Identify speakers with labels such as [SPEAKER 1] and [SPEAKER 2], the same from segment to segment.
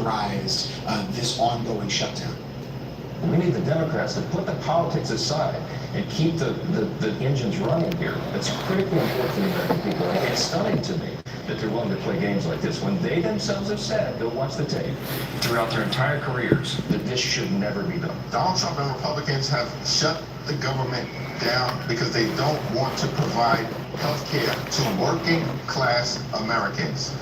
[SPEAKER 1] characterized this ongoing shutdown.
[SPEAKER 2] We need the Democrats to put the politics aside and keep the engines running here. It's critically important to the American people. And it's stunning to me that they're willing to play games like this when they themselves have said, go watch the tape, throughout their entire careers, that this should never be done.
[SPEAKER 3] Donald Trump and Republicans have shut the government down because they don't want to provide health care to working class Americans.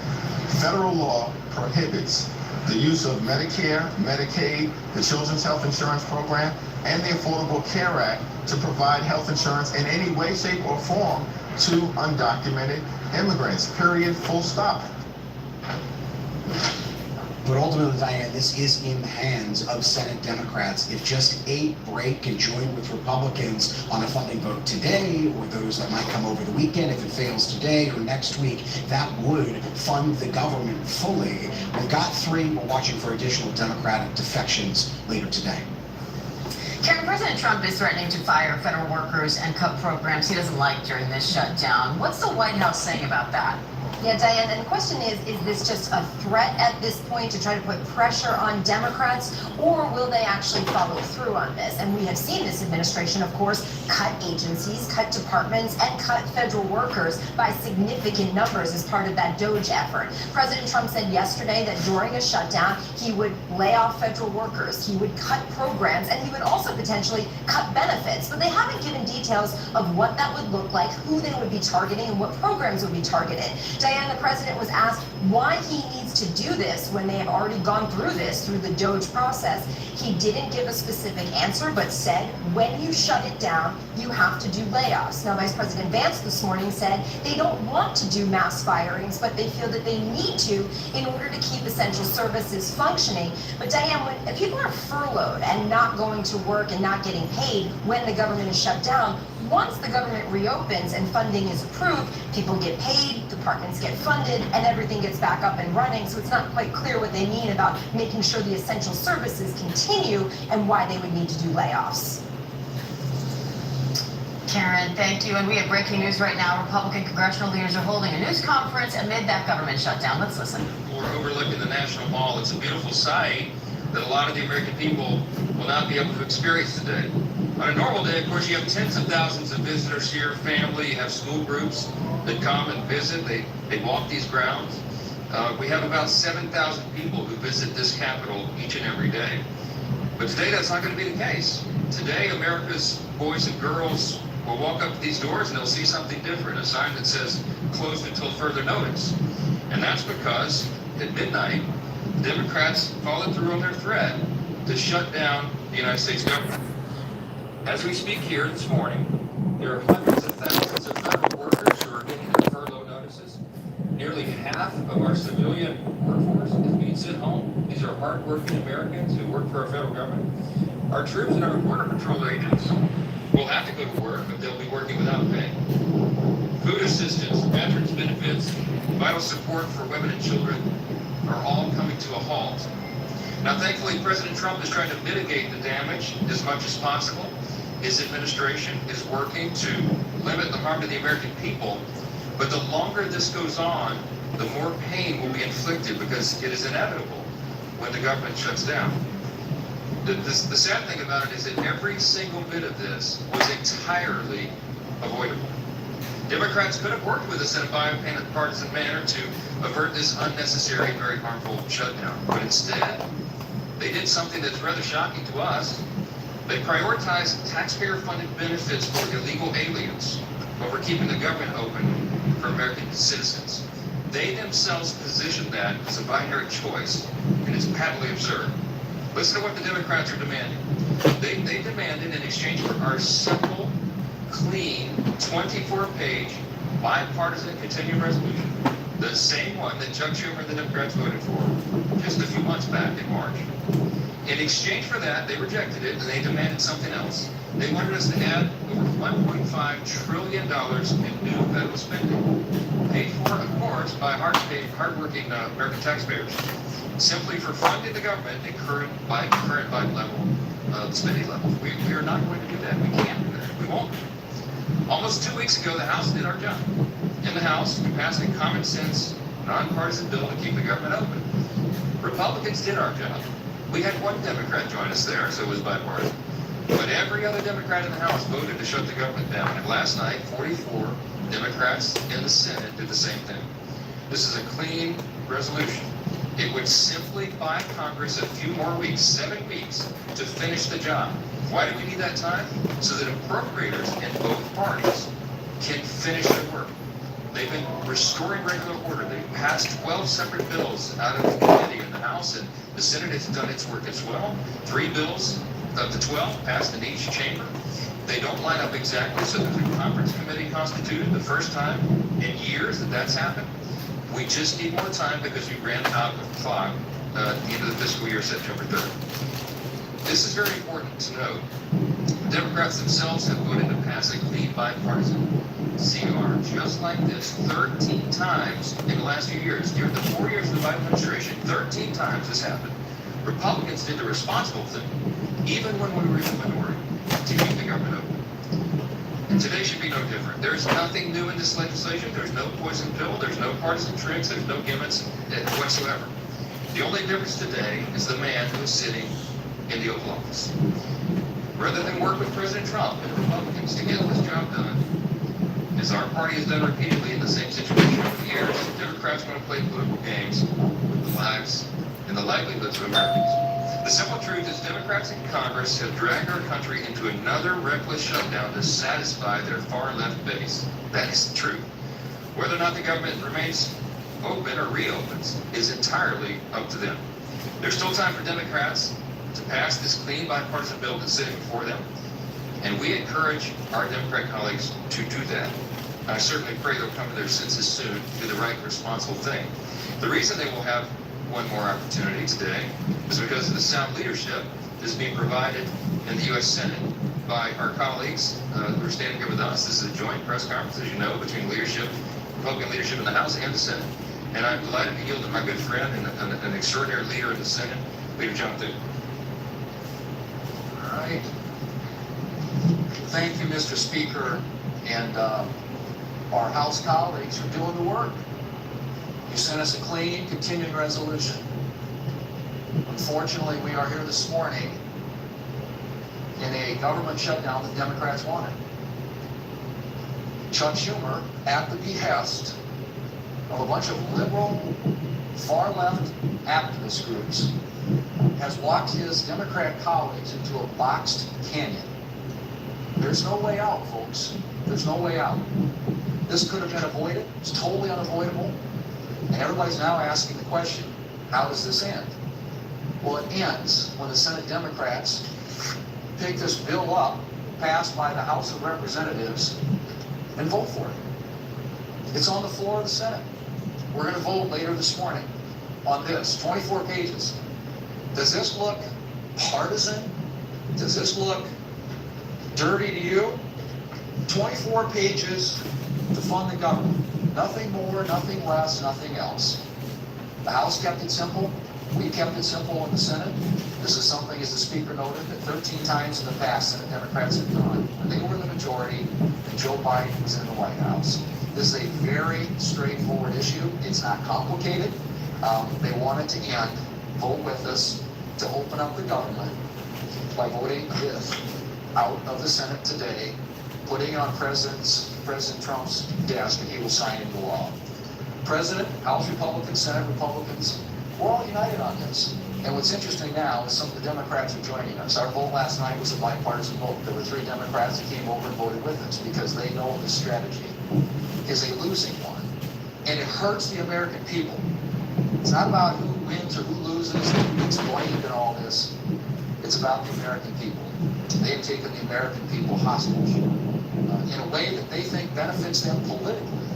[SPEAKER 3] Federal law prohibits the use of Medicare, Medicaid, the Children's Health Insurance Program, and the Affordable Care Act to provide health insurance in any way, shape, or form to undocumented immigrants, period, full stop.
[SPEAKER 1] But ultimately, Diane, this is in the hands of Senate Democrats. If just 8 break and join with Republicans on a funding vote today, or those that might come over the weekend, if it fails today or next week, that would fund the government fully. We've got 3. We're watching for additional Democratic defections later today.
[SPEAKER 4] Karen, President Trump is threatening to fire federal workers and cut programs he doesn't like during this shutdown. What's the White House saying about that?
[SPEAKER 5] Yeah, Diane, and the question is this just a threat at this point to try to put pressure on Democrats, or will they actually follow through on this? And we have seen this administration, of course, cut agencies, cut departments, and cut federal workers by significant numbers as part of that DOGE effort. President Trump said yesterday that during a shutdown, he would lay off federal workers, he would cut programs, and he would also potentially cut benefits. But they haven't given details of what that would look like, who they would be targeting, and what programs would be targeted. Diane, the president was asked why he needs to do this when they have already gone through this, through the DOGE process. He didn't give a specific answer, but said when you shut it down, you have to do layoffs. Now, Vice President Vance this morning said they don't want to do mass firings, but they feel that they need to in order to keep essential services functioning. But Diane, when people are furloughed and not going to work and not getting paid when the government is shut down, once the government reopens and funding is approved, people get paid, departments get funded, and everything gets back up and running. So it's not quite clear what they mean about making sure the essential services continue and why they would need to do layoffs.
[SPEAKER 4] Karen, thank you. And we have breaking news right now. Republican congressional leaders are holding a news conference amid that government shutdown. Let's listen.
[SPEAKER 6] We're overlooking the National Mall. It's a beautiful sight that a lot of the American people will not be able to experience today. On a normal day, of course, you have tens of thousands of visitors here, family, you have school groups that come and visit. They walk these grounds. We have about 7,000 people who visit this Capitol each and every day. But today, that's not going to be the case. Today, America's boys and girls will walk up to these doors and they'll see something different, a sign that says, closed until further notice. And that's because at midnight, the Democrats followed through on their threat to shut down the United States government. As we speak here this morning, there are hundreds of thousands of federal workers who are getting their furlough notices. Nearly half of our civilian workforce is being sent home. These are hardworking Americans who work for our federal government. Our troops and our border patrol agents will have to go to work, but they'll be working without pay. Food assistance, veterans benefits, vital support for women and children are all coming to a halt. Now, thankfully, President Trump is trying to mitigate the damage as much as possible. His administration is working to limit the harm to the American people. But the longer this goes on, the more pain will be inflicted because it is inevitable when the government shuts down. The sad thing about it is that every single bit of this was entirely avoidable. Democrats could have worked with us in a bipartisan manner to avert this unnecessary and very harmful shutdown. But instead, they did something that's rather shocking to us. They prioritized taxpayer-funded benefits for illegal aliens over keeping the government open for American citizens. They themselves positioned that as a binary choice, and it's patently absurd. Listen to what the Democrats are demanding. They demanded, in exchange for our simple, clean, 24-page, bipartisan continuing resolution, the same one that Chuck Schumer and the Democrats voted for just a few months back in March. In exchange for that, they rejected it, and they demanded something else. They wanted us to add over $1.5 trillion in new federal spending, paid for, of course, by hardworking American taxpayers, simply for funding the government at current Biden level spending levels. We are not going to do that. We can't do that. We won't. Almost 2 weeks ago, the House did our job. In the House, we passed a common sense, nonpartisan bill to keep the government open. Republicans did our job. We had one Democrat join us there, so it was bipartisan. But every other Democrat in the House voted to shut the government down. And last night, 44 Democrats in the Senate did the same thing. This is a clean resolution. It would simply buy Congress a few more weeks, 7 weeks, to finish the job. Why do we need that time? So that appropriators in both parties can finish their work. They've been restoring regular order. They've passed 12 separate bills out of the committee in the House, and the Senate has done its work as well. 3 bills of the 12 passed in each chamber. They don't line up exactly, so there's a conference committee constituted, the first time in years that that's happened. We just need more time because we ran out of clock at the end of the fiscal year, September 3rd. This is very important to note. Democrats themselves have voted to pass a clean bipartisan CR just like this 13 times in the last few years. During the 4 years of the Biden administration, 13 times this happened. Republicans did the responsible thing, even when we were in the minority, to keep the government open. And today should be no different. There's nothing new in this legislation. There's no poison pill. There's no partisan tricks. There's no gimmicks whatsoever. The only difference today is the man who is sitting in the Oval Office. Rather than work with President Trump and Republicans to get this job done, as our party has done repeatedly in the same situation over the years, Democrats want to play political games with the lives and the livelihoods of Americans. The simple truth is Democrats in Congress have dragged our country into another reckless shutdown to satisfy their far-left base. That is the truth. Whether or not the government remains open or reopens is entirely up to them. There's still time for Democrats to pass this clean bipartisan bill that's sitting before them, and we encourage our Democrat colleagues to do that. I certainly pray they'll come to their senses soon, do the right, responsible thing. The reason they will have one more opportunity today is because of the sound leadership that's being provided in the U.S. Senate by our colleagues who are standing here with us. This is a joint press conference, as you know, between leadership, Republican leadership in the House and the Senate. And I'm delighted to yield to my good friend and an extraordinary leader in the Senate, Leader John Thune.
[SPEAKER 7] All right. Thank you, Mr. Speaker, and our House colleagues for doing the work. You sent us a clean, continuing resolution. Unfortunately, we are here this morning in a government shutdown that Democrats wanted. Chuck Schumer, at the behest of a bunch of liberal, far-left activist groups, has walked his Democrat colleagues into a boxed canyon. There's no way out, folks. There's no way out. This could have been avoided. It's totally unavoidable. And everybody's now asking the question, how does this end? Well, it ends when the Senate Democrats pick this bill up, passed by the House of Representatives, and vote for it. It's on the floor of the Senate. We're going to vote later this morning on this, 24 pages. Does this look partisan? Does this look dirty to you? 24 pages to fund the government. Nothing more, nothing less, nothing else. The House kept it simple. We kept it simple in the Senate. This is something, as the Speaker noted, that 13 times in the past Senate Democrats have done when they were in the majority and Joe Biden was in the White House. This is a very straightforward issue. It's not complicated. They want it to end. Vote with us to open up the government by voting this out of the Senate today, putting it on President Trump's desk, and he will sign into law. President, House Republicans, Senate Republicans, we're all united on this. And what's interesting now is some of the Democrats are joining us. Our vote last night was a bipartisan vote. There were 3 Democrats that came over and voted with us because they know the strategy is a losing one. And it hurts the American people. It's not about who wins or who loses, who gets blamed in all this. It's about the American people. They have taken the American people hostage in a way that they think benefits them politically,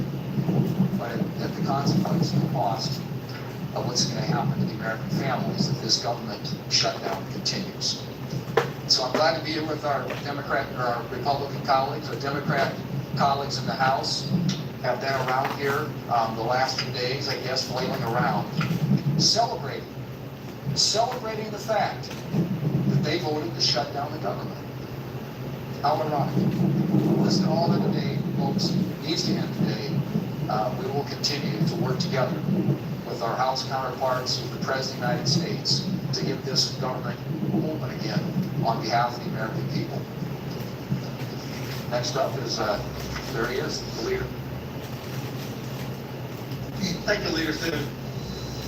[SPEAKER 7] but at the consequence and the cost of what's going to happen to the American families if this government shutdown continues. So I'm glad to be here with our Democrat or our Republican colleagues. Our Democrat colleagues in the House have been around here the last few days, I guess, flailing around, celebrating the fact that they voted to shut down the government. How ironic. Listen, all the debate, folks, needs to end today. We will continue to work together with with our House counterparts, with the President of the United States, to get this government open again on behalf of the American people. Next up is, there he is, the leader.
[SPEAKER 8] Thank you, Leader Thune.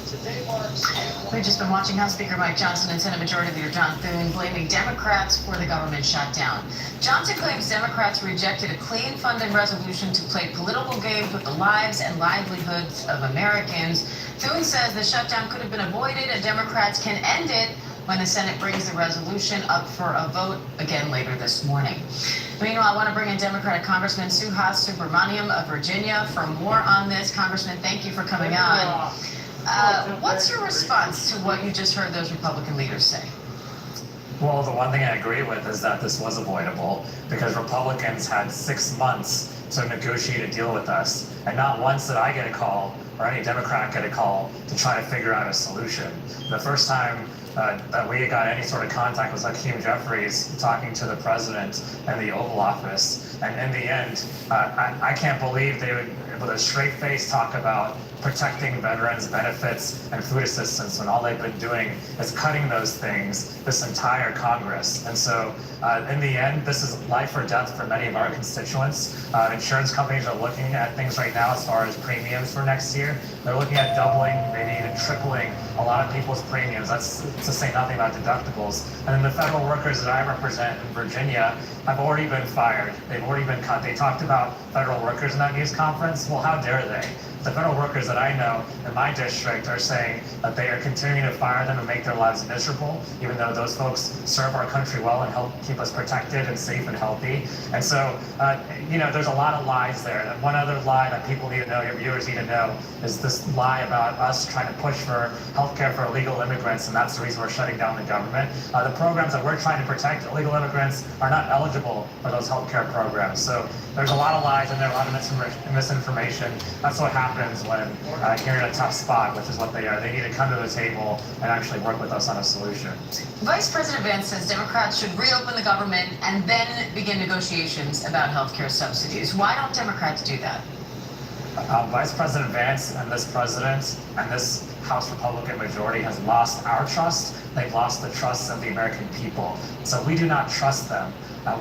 [SPEAKER 7] Today marks.
[SPEAKER 4] We've just been watching House Speaker Mike Johnson and Senate Majority Leader John Thune blaming Democrats for the government shutdown. Johnson claims Democrats rejected a clean funding resolution to play political games with the lives and livelihoods of Americans. Thune says the shutdown could have been avoided and Democrats can end it when the Senate brings the resolution up for a vote again later this morning. Meanwhile, I want to bring in Democratic Congressman Suhas Subramaniam of Virginia for more on this. Congressman, thank you for coming on. What's your response to what you just heard those Republican leaders say?
[SPEAKER 9] Well, the one thing I agree with is that this was avoidable because Republicans had 6 months to negotiate a deal with us. And not once did I get a call or any Democrat get a call to try to figure out a solution. The first time that we got any sort of contact was Hakeem Jeffries talking to the president in the Oval Office. And in the end, I can't believe they would, with a straight face, talk about protecting veterans' benefits and food assistance when all they've been doing is cutting those things this entire Congress. And so in the end, this is life or death for many of our constituents. Insurance companies are looking at things right now as far as premiums for next year. They're looking at doubling, maybe even tripling a lot of people's premiums. That's to say nothing about deductibles. And then the federal workers that I represent in Virginia have already been fired. They've already been cut. They talked about federal workers in that news conference. Well, how dare they? The federal workers that I know in my district are saying that they are continuing to fire them and make their lives miserable, even though those folks serve our country well and help keep us protected and safe and healthy. And so, there's a lot of lies there. And one other lie that people need to know, your viewers need to know, is this lie about us trying to push for health care for illegal immigrants, and that's the reason we're shutting down the government. The programs that we're trying to protect illegal immigrants are not eligible for those health care programs. So there's a lot of lies and there, a lot of misinformation. That's what happens when you're in a tough spot, which is what they are. They need to come to the table and actually work with us on a solution.
[SPEAKER 4] Vice President Vance says Democrats should reopen the government and then begin negotiations about health care subsidies. Why don't Democrats do that?
[SPEAKER 9] Vice President Vance and this president and this House Republican majority has lost our trust. They've lost the trust of the American people. So we do not trust them.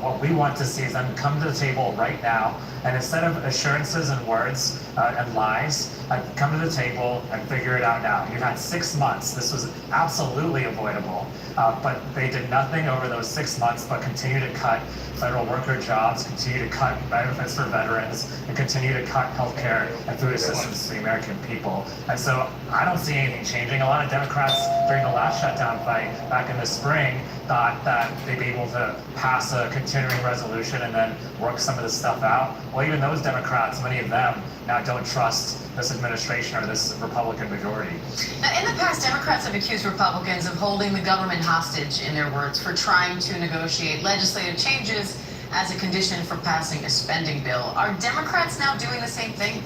[SPEAKER 9] What we want to see is them come to the table right now, and instead of assurances and words and lies, come to the table and figure it out now. You had 6 months. This was absolutely avoidable, but they did nothing over those 6 months but continue to cut federal worker jobs, continue to cut benefits for veterans, and continue to cut health care and food assistance to the American people. And so I don't see anything changing. A lot of Democrats during the last shutdown fight back in the spring thought that they'd be able to pass a continuing resolution and then work some of this stuff out. Well, even those Democrats, many of them, now don't trust this administration or this Republican majority.
[SPEAKER 4] Now, in the past, Democrats have accused Republicans of holding the government hostage, in their words, for trying to negotiate legislative changes as a condition for passing a spending bill. Are Democrats now doing the same thing?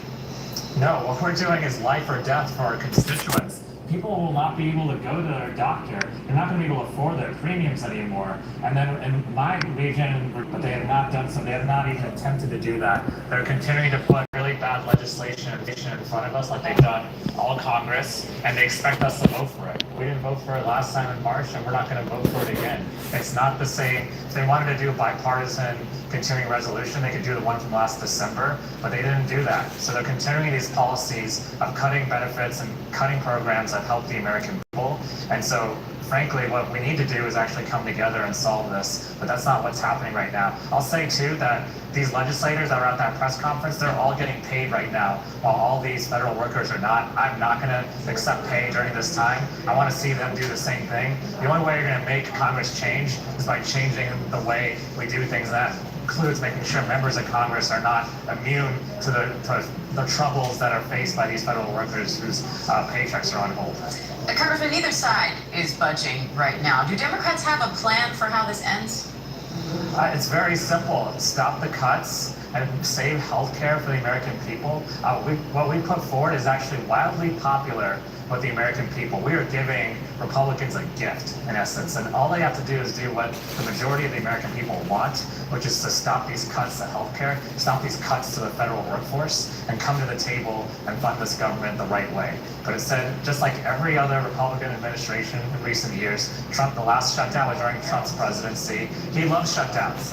[SPEAKER 9] No, what we're doing is life or death for our constituents. People will not be able to go to their doctor. They're not going to be able to afford their premiums anymore. And then in my region, but they have not done so. They have not even attempted to do that. They're continuing to put really bad legislation in front of us like they've done all Congress, and they expect us to vote for it. We didn't vote for it last time in March, and we're not going to vote for it again. It's not the same. If they wanted to do a bipartisan continuing resolution, they could do the one from last December, but they didn't do that. So they're continuing these policies of cutting benefits and cutting programs that help the American people. And so frankly, what we need to do is actually come together and solve this, but that's not what's happening right now. I'll say too that these legislators that were at that press conference, they're all getting paid right now, while all these federal workers are not. I'm not going to accept pay during this time. I want to see them do the same thing. The only way you're going to make Congress change is by changing the way we do things. That includes making sure members of Congress are not immune to the troubles that are faced by these federal workers whose paychecks are on hold.
[SPEAKER 4] Congressman, neither side is budging right now. Do Democrats have a plan for how this ends?
[SPEAKER 9] It's very simple. Stop the cuts and save health care for the American people. What we put forward is actually wildly popular with the American people. We are giving Republicans a gift, in essence. And all they have to do is do what the majority of the American people want, which is to stop these cuts to healthcare, stop these cuts to the federal workforce, and come to the table and fund this government the right way. But instead, just like every other Republican administration in recent years, the last shutdown was during Trump's presidency. He loves shutdowns.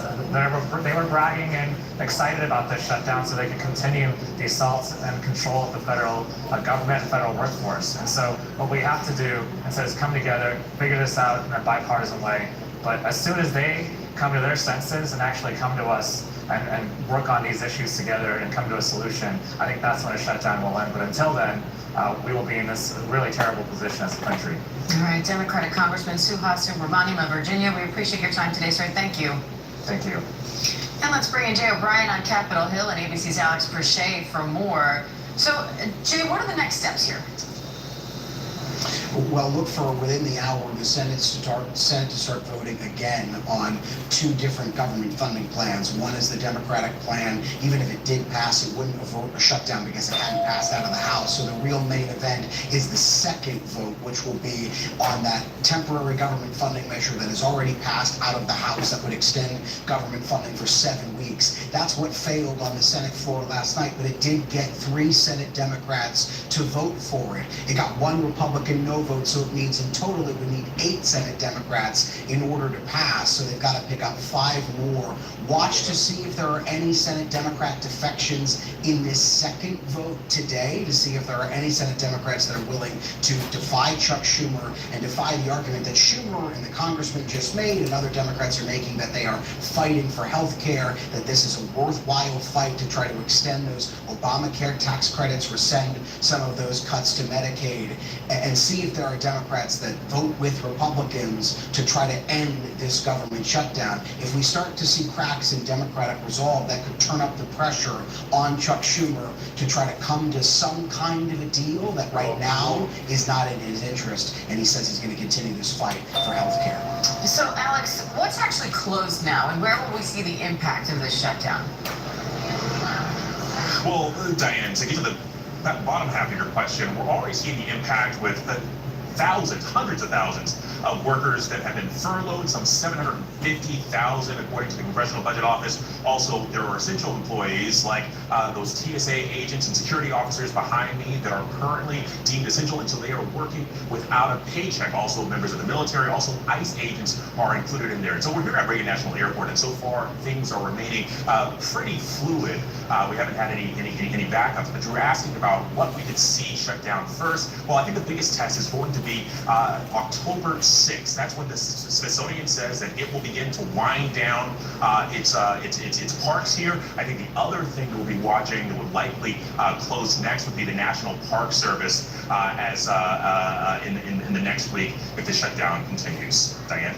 [SPEAKER 9] They were bragging and excited about this shutdown so they could continue the assaults and control of the federal government and federal workforce. And so what we have to do instead is come together, figure this out in a bipartisan way. But as soon as they come to their senses and actually come to us and work on these issues together and come to a solution, I think that's when a shutdown will end. But until then, we will be in this really terrible position as a country.
[SPEAKER 4] All right, Democratic Congressman Suhasini Ramanima of Virginia, we appreciate your time today, sir. Thank you.
[SPEAKER 9] Thank you.
[SPEAKER 4] And let's bring in Jay O'Brien on Capitol Hill and ABC's Alex Perche for more. So, Jay, what are the next steps here?
[SPEAKER 1] Well, look for within the hour the Senate to start voting again on two different government funding plans. One is the Democratic plan. Even if it did pass, it wouldn't vote a shutdown because it hadn't passed out of the House. So the real main event is the second vote, which will be on that temporary government funding measure that has already passed out of the House that would extend government funding for 7 weeks. That's what failed on the Senate floor last night, but it did get 3 Senate Democrats to vote for it. It got 1 Republican no vote, so it means in total it would need 8 Senate Democrats in order to pass. So they've got to pick up 5 more. Watch to see if there are any Senate Democrat defections in this second vote today, to see if there are any Senate Democrats that are willing to defy Chuck Schumer and defy the argument that Schumer and the congressman just made and other Democrats are making, that they are fighting for health care, that this is a worthwhile fight to try to extend those Obamacare tax credits, rescind some of those cuts to Medicaid, and see if there are Democrats that vote with Republicans to try to end this government shutdown. If we start to see cracks in Democratic resolve, that could turn up the pressure on Chuck Schumer to try to come to some kind of a deal that right now is not in his interest, and he says he's going to continue this fight for health care.
[SPEAKER 4] So, Alex, what's actually closed now, and where will we see the impact of this shutdown?
[SPEAKER 10] Well, Diane, to get to that bottom half of your question, we're already seeing the impact with thousands, hundreds of thousands of workers that have been furloughed, some 750,000 according to the Congressional Budget Office. Also, there are essential employees like those TSA agents and security officers behind me that are currently deemed essential until they are working without a paycheck. Also, members of the military, also ICE agents are included in there. And so we're here at Reagan National Airport, and so far things are remaining pretty fluid. We haven't had any backups, but you were asking about what we could see shut down first. Well, I think the biggest test is going to be October 6th. That's when the Smithsonian says that it will begin to wind down its parks here. I think the other thing that we'll be watching that would likely close next would be the National Park Service as in the next week if the shutdown continues. Diane?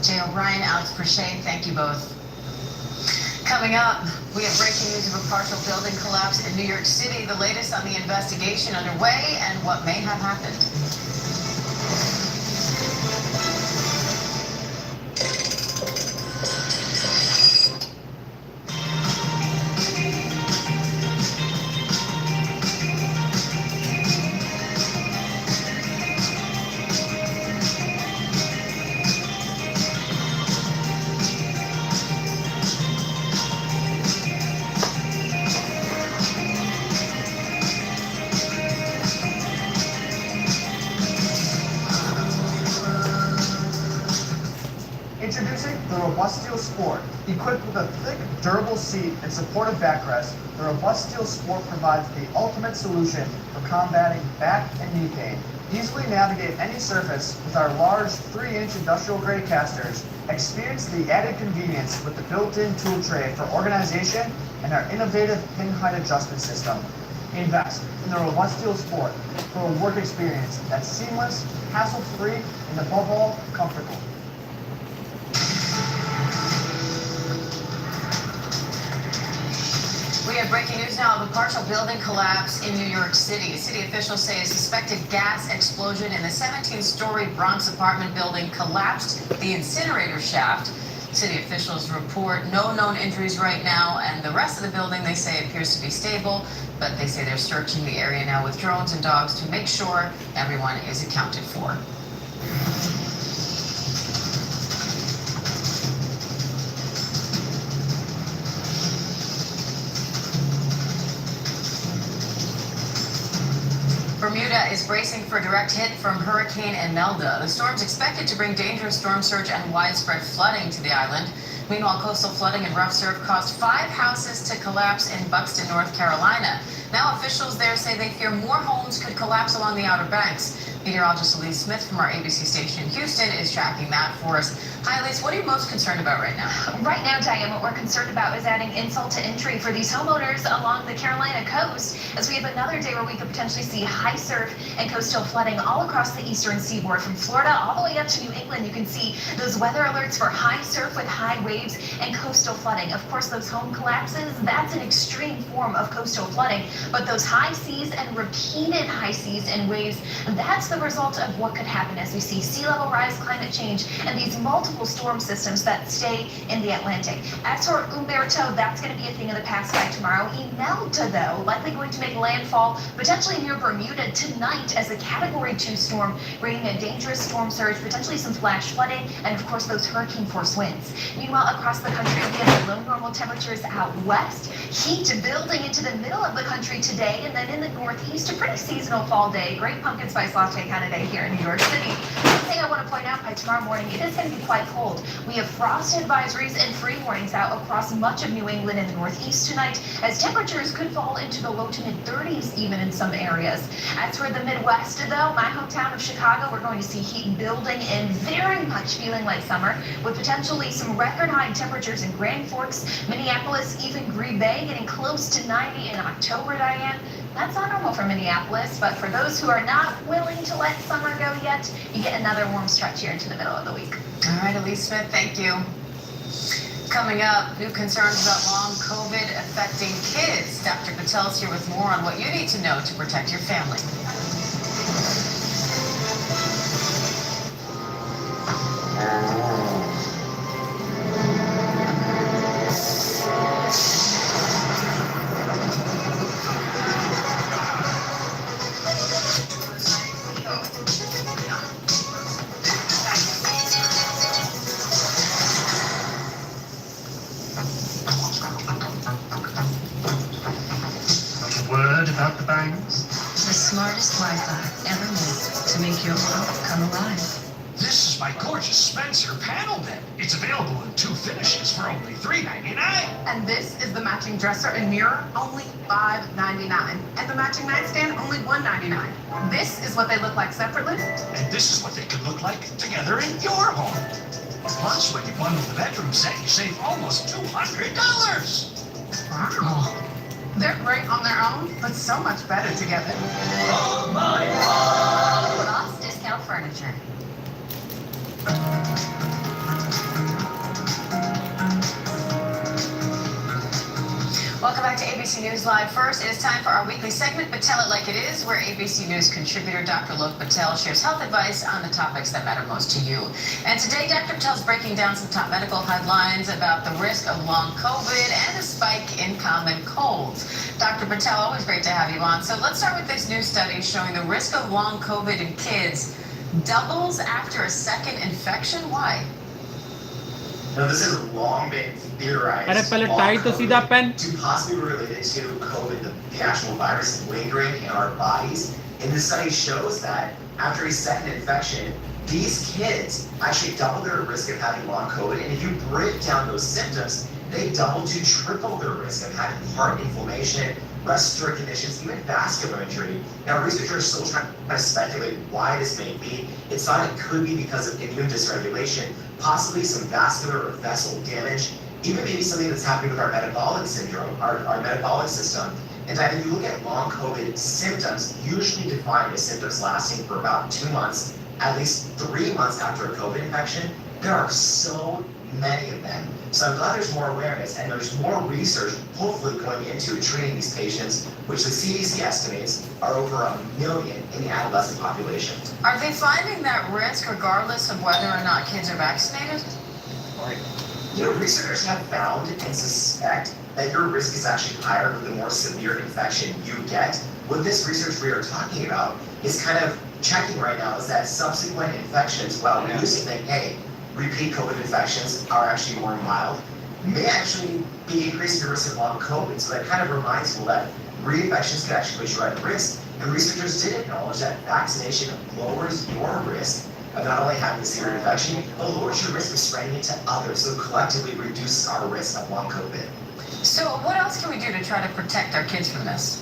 [SPEAKER 4] Jay O'Brien, Alex Perche, thank you both. Coming up, we have breaking news of a partial building collapse in New York City, the latest on the investigation underway and what may have happened.
[SPEAKER 11] Introducing the Robusteel Sport. Equipped with a thick, durable seat and supportive backrest, the Robusteel Sport provides the ultimate solution for combating back and knee pain. Easily navigate any surface with our large 3-inch industrial-grade casters. Experience the added convenience with the built-in tool tray for organization and our innovative pin height adjustment system. Invest in the Robusteel Sport for a work experience that's seamless, hassle-free, and above all, comfortable.
[SPEAKER 4] We have breaking news now of a partial building collapse in New York City. City officials say a suspected gas explosion in the 17-story Bronx apartment building collapsed the incinerator shaft. City officials report no known injuries right now, and the rest of the building, they say, appears to be stable, but they say they're searching the area now with drones and dogs to make sure everyone is accounted for. Bermuda is bracing for a direct hit from Hurricane Imelda. The storm's expected to bring dangerous storm surge and widespread flooding to the island. Meanwhile, coastal flooding and rough surf caused 5 houses to collapse in Buxton, North Carolina. Now officials there say they fear more homes could collapse along the Outer Banks. Meteorologist Elise Smith from our ABC station in Houston is tracking that for us. Hi, Elise, what are you most concerned about right now?
[SPEAKER 12] Right now, Diane, what we're concerned about is adding insult to injury for these homeowners along the Carolina coast, as we have another day where we could potentially see high surf and coastal flooding all across the eastern seaboard. From Florida all the way up to New England, you can see those weather alerts for high surf with high waves and coastal flooding. Of course, those home collapses, that's an extreme form of coastal flooding, but those high seas and repeated high seas and waves, that's the result of what could happen as we see sea level rise, climate change, and these multiple storm systems that stay in the Atlantic. As for Umberto, that's going to be a thing of the past by tomorrow. Imelda, though, likely going to make landfall potentially near Bermuda tonight as a Category 2 storm, bringing a dangerous storm surge, potentially some flash flooding, and of course those hurricane force winds. Meanwhile, across the country, we have below normal temperatures out west, heat building into the middle of the country today, and then in the northeast, a pretty seasonal fall day. Great pumpkin spice latte kind of day here in New York City. One thing I want to point out, by tomorrow morning, it is going to be quite cold. We have frost advisories and free warnings out across much of New England and the northeast tonight, as temperatures could fall into the low to mid 30s even in some areas. As for the Midwest, though, my hometown of Chicago, we're going to see heat building and very much feeling like summer, with potentially some record high temperatures in Grand Forks, Minneapolis, even Green Bay, getting close to 90 in October, Diane. That's not normal for Minneapolis, but for those who are not willing to let summer go yet, you get another warm stretch here into the middle of the week.
[SPEAKER 4] All right, Elise Smith, thank you. Coming up, new concerns about long COVID affecting kids. Dr. Patel's here with more on what you need to know to protect your family.
[SPEAKER 13] Word about the bangs?
[SPEAKER 14] The smartest Wi-Fi ever made to make your world come alive.
[SPEAKER 13] This is my gorgeous Spencer panel bed. It's available in 2 finishes for only $3.99.
[SPEAKER 15] And this is the matching dresser and mirror, only $5.99. And the matching nightstand, only $1.99. This is what they look like separately.
[SPEAKER 13] And this is what they could look like together in your home. Plus, when you bundle the bedroom set, you save almost $200.
[SPEAKER 15] Wow. They're great on their own, but so much better together.
[SPEAKER 13] Oh my God!
[SPEAKER 4] Lost Discount Furniture. Welcome back to ABC News Live. First, it is time for our weekly segment, But Tell It Like It Is, where ABC News contributor Dr. Lok Patel shares health advice on the topics that matter most to you. And today, Dr. Patel is breaking down some top medical headlines about the risk of long COVID and a spike in common colds. Dr. Patel, always great to have you on. So let's start with this new study showing the risk of long COVID in kids doubles after a second infection. Why?
[SPEAKER 16] Now, this has long been theorized to possibly be related to COVID, the actual virus lingering in our bodies. And this study shows that after a second infection, these kids actually double their risk of having long COVID. And if you break down those symptoms, they double to triple their risk of having heart inflammation, respiratory conditions, even vascular injury. Now, researchers are still trying to speculate why this may be. It's thought it could be because of immune dysregulation, possibly some vascular or vessel damage, even maybe something that's happening with our metabolic syndrome, our metabolic system. In fact, if you look at long COVID symptoms, usually defined as symptoms lasting for about 2 months, at least 3 months after a COVID infection, there are so many of them. So I'm glad there's more awareness and there's more research hopefully going into treating these patients, which the CDC estimates are over 1 million in the adolescent population.
[SPEAKER 4] Are they finding that risk regardless of whether or not kids are vaccinated?
[SPEAKER 16] Researchers have found and suspect that your risk is actually higher with the more severe infection you get. What this research we are talking about is kind of checking right now is that subsequent infections, while we used to think, hey, repeat COVID infections are actually more mild, may actually be increasing your risk of long COVID. So that kind of reminds people that reinfections could actually put you at risk. And researchers did acknowledge that vaccination lowers your risk of not only having a severe infection, but lowers your risk of spreading it to others. So collectively reduces our risk of long COVID.
[SPEAKER 4] So what else can we do to try to protect our kids from this?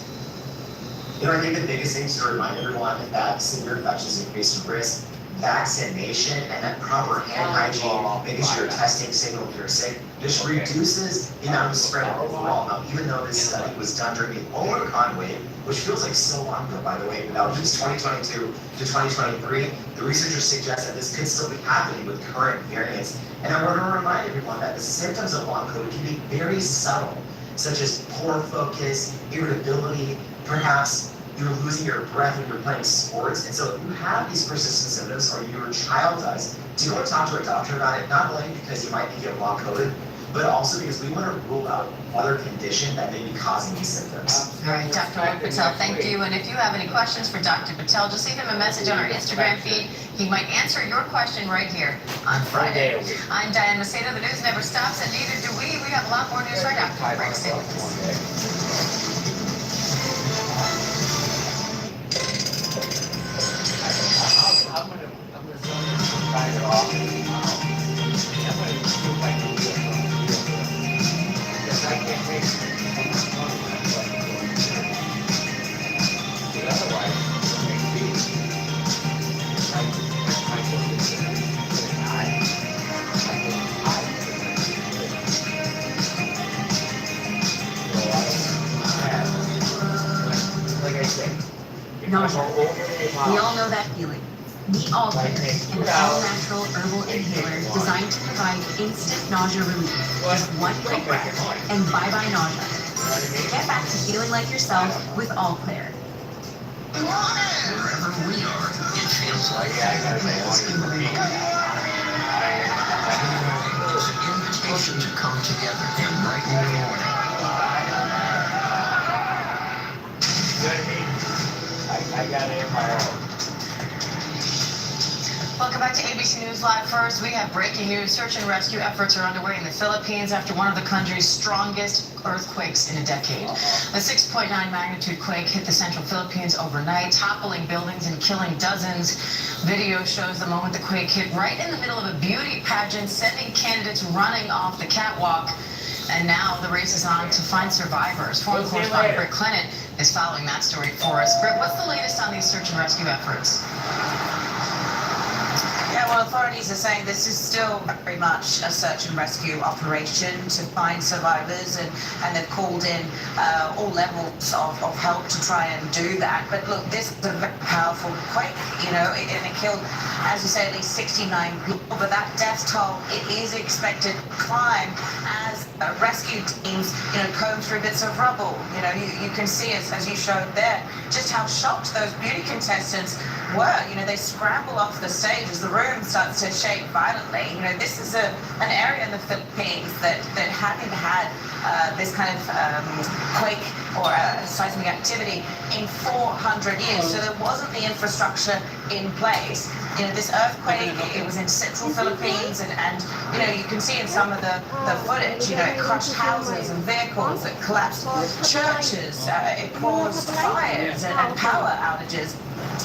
[SPEAKER 16] I think the biggest thing is to remind everyone that severe infections increase risk, vaccination, and that proper hand hygiene, making sure you're testing signal if you're sick, just reduces the amount of spread overall. Now, even though this study was done during the Omicron wave, which feels like so long ago, by the way, without just 2022 to 2023, the researchers suggest that this could still be happening with current variants. And I want to remind everyone that the symptoms of long COVID can be very subtle, such as poor focus, irritability, perhaps you're losing your breath when you're playing sports. And so if you have these persistent symptoms or your child does, do you want to talk to a doctor about it? Not only because you might think you have long COVID, but also because we want to rule out other conditions that may be causing these symptoms.
[SPEAKER 4] All right, Dr. Patel, thank you. And if you have any questions for Dr. Patel, just leave him a message on our Instagram feed. He might answer your question right here on Friday. I'm Diane Macedo. The news never stops, and neither do we. We have a lot more news right after the break. Stay with us.
[SPEAKER 17] I'm gonna sign it off. I'm gonna do my new because I can't take but otherwise, like I said,
[SPEAKER 5] Nausea. We all know that feeling. The All Clear, an all-natural herbal inhaler designed to provide instant nausea relief. Just one quick breath, and bye-bye nausea. Get back to feeling like yourself with All Clear.
[SPEAKER 13] Wherever we are, it feels like advance in the week. It's an invitation to come together and brighten the morning.
[SPEAKER 17] I got it in my own.
[SPEAKER 4] Welcome back to ABC News Live. First, we have breaking news. Search and rescue efforts are underway in the Philippines after one of the country's strongest earthquakes in a decade. The 6.9 magnitude quake hit the central Philippines overnight, toppling buildings and killing dozens. Video shows the moment the quake hit right in the middle of a beauty pageant, sending candidates running off the catwalk. And now the race is on to find survivors. Foreign correspondent Britt Clinton is following that story for us. Britt, what's the latest on these search and rescue efforts?
[SPEAKER 18] Yeah, well, authorities are saying this is still very much a search and rescue operation to find survivors, and they've called in all levels of help to try and do that. But look, this is a very powerful quake, and it killed, as you say, at least 69 people, but that death toll, it is expected to climb as rescue teams, comb through bits of rubble. You can see, as you showed there, just how shocked those beauty contestants were. They scramble off the stage as the room starts to shake violently. This is an area in the Philippines that hadn't had this kind of quake or seismic activity in 400 years. So there wasn't the infrastructure in place. This earthquake, it was in central Philippines, and you can see in some of the footage, it crushed houses and vehicles, it collapsed churches, it caused fires and power outages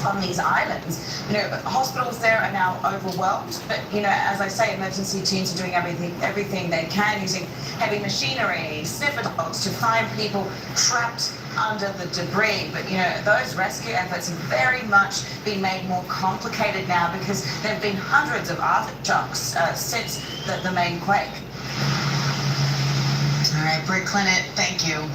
[SPEAKER 18] on these islands. Hospitals there are now overwhelmed, but as I say, emergency teams are doing everything they can, using heavy machinery, sniffer dogs to find people trapped under the debris. But those rescue efforts have very much been made more complicated now because there have been hundreds of aftershocks since the main quake.
[SPEAKER 4] All right, Britt Clinton, thank you.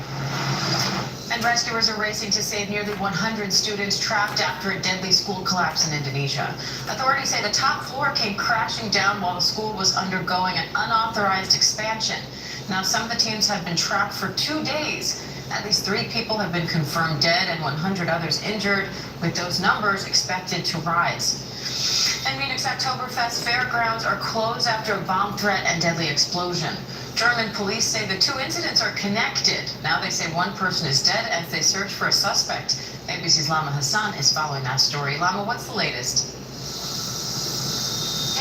[SPEAKER 4] And rescuers are racing to save nearly 100 students trapped after a deadly school collapse in Indonesia. Authorities say the top floor came crashing down while the school was undergoing an unauthorized expansion. Now, some of the teams have been trapped for 2 days. At least 3 people have been confirmed dead and 100 others injured, with those numbers expected to rise. And Munich's Oktoberfest fairgrounds are closed after a bomb threat and deadly explosion. German police say the two incidents are connected. Now they say one person is dead as they search for a suspect. ABC's Lama Hassan is following that story. Lama, what's the latest?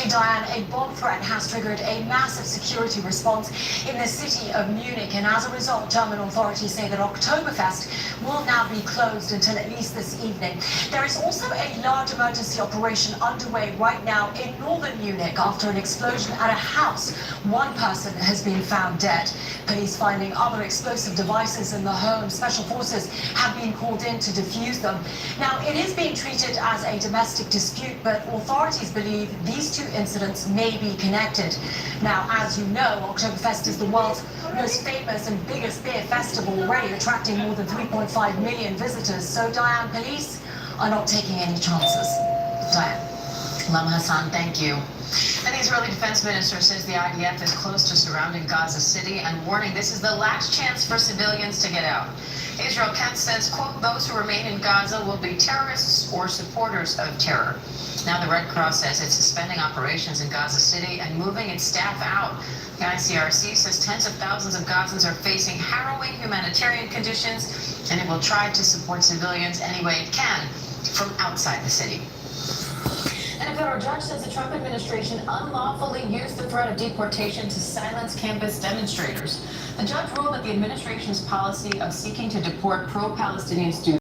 [SPEAKER 5] Hey Diane, a bomb threat has triggered a massive security response in the city of Munich, and as a result, German authorities say that Oktoberfest will now be closed until at least this evening. There is also a large emergency operation underway right now in northern Munich after an explosion at a house. One person has been found dead. Police finding other explosive devices in the home. Special forces have been called in to defuse them. Now, it is being treated as a domestic dispute, but authorities believe these two incidents may be connected. Now, as you know, Oktoberfest is the world's most famous and biggest beer festival, already attracting more than 3.5 million visitors. So, Diane, police are not taking any chances. Diane.
[SPEAKER 4] Lama Hassan, thank you. And the Israeli defense minister says the IDF is close to surrounding Gaza City and warning this is the last chance for civilians to get out. Israel Katz says, quote, those who remain in Gaza will be terrorists or supporters of terror. Now the Red Cross says it's suspending operations in Gaza City and moving its staff out. The ICRC says tens of thousands of Gazans are facing harrowing humanitarian conditions, and it will try to support civilians any way it can from outside the city. And a federal judge says the Trump administration unlawfully used the threat of deportation to silence campus demonstrators. The judge ruled that the administration's policy of seeking to deport pro-Palestinian students